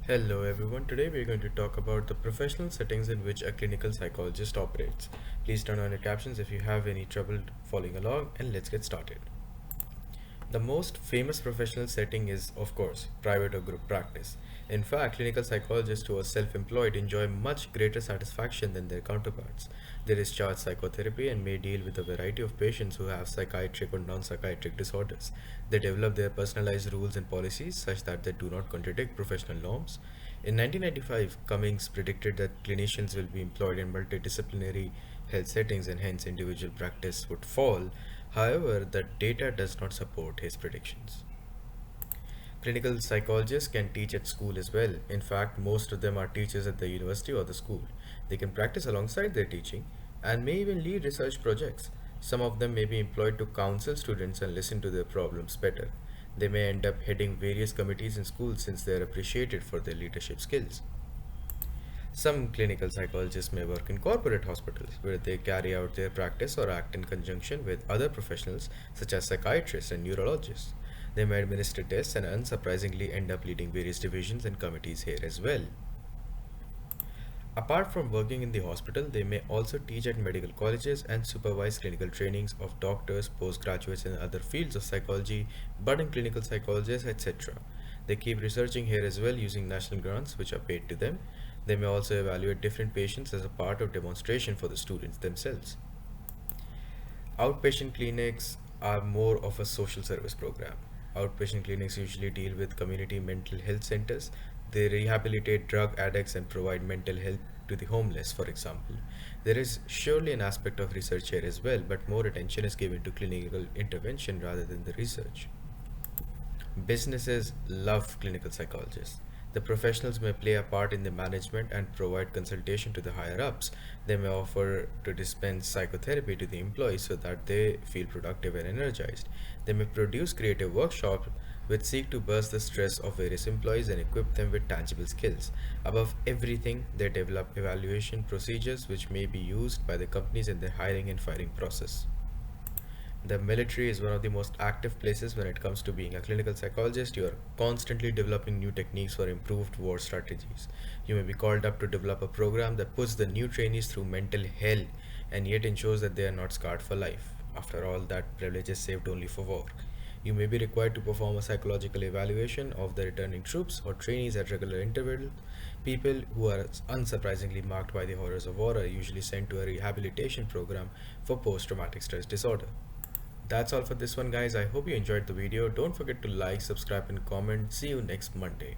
Hello everyone, today we are going to talk about the professional settings in which a clinical psychologist operates. Please turn on your captions if you have any trouble following along, and let's get started. The most famous professional setting is, of course, private or group practice. In fact, clinical psychologists who are self employed enjoy much greater satisfaction than their counterparts. They discharge psychotherapy and may deal with a variety of patients who have psychiatric or non psychiatric disorders. They develop their personalized rules and policies such that they do not contradict professional norms. In 1995, Cummings predicted that clinicians will be employed in multidisciplinary health settings and hence individual practice would fall. However, the data does not support his predictions. Clinical psychologists can teach at school as well. In fact, most of them are teachers at the university or the school. They can practice alongside their teaching and may even lead research projects. Some of them may be employed to counsel students and listen to their problems better. They may end up heading various committees in schools since they are appreciated for their leadership skills. Some clinical psychologists may work in corporate hospitals where they carry out their practice or act in conjunction with other professionals such as psychiatrists and neurologists. They may administer tests and unsurprisingly end up leading various divisions and committees here as well. Apart from working in the hospital, they may also teach at medical colleges and supervise clinical trainings of doctors, postgraduates in other fields of psychology, budding clinical psychologists, etc. They keep researching here as well using national grants which are paid to them. They may also evaluate different patients as a part of demonstration for the students themselves. Outpatient clinics are more of a social service program. Outpatient clinics usually deal with community mental health centers. They rehabilitate drug addicts and provide mental health to the homeless, for example. There is surely an aspect of research here as well, but more attention is given to clinical intervention rather than the research. Businesses love clinical psychologists. The professionals may play a part in the management and provide consultation to the higher ups. They may offer to dispense psychotherapy to the employees so that they feel productive and energized. They may produce creative workshops which seek to burst the stress of various employees and equip them with tangible skills. Above everything, they develop evaluation procedures which may be used by the companies in their hiring and firing process. The military is one of the most active places when it comes to being a clinical psychologist. You are constantly developing new techniques for improved war strategies. You may be called up to develop a program that puts the new trainees through mental hell and yet ensures that they are not scarred for life. After all, that privilege is saved only for war. You may be required to perform a psychological evaluation of the returning troops or trainees at regular intervals. People who are unsurprisingly marked by the horrors of war are usually sent to a rehabilitation program for post traumatic stress disorder. That's all for this one, guys. I hope you enjoyed the video. Don't forget to like, subscribe, and comment. See you next Monday.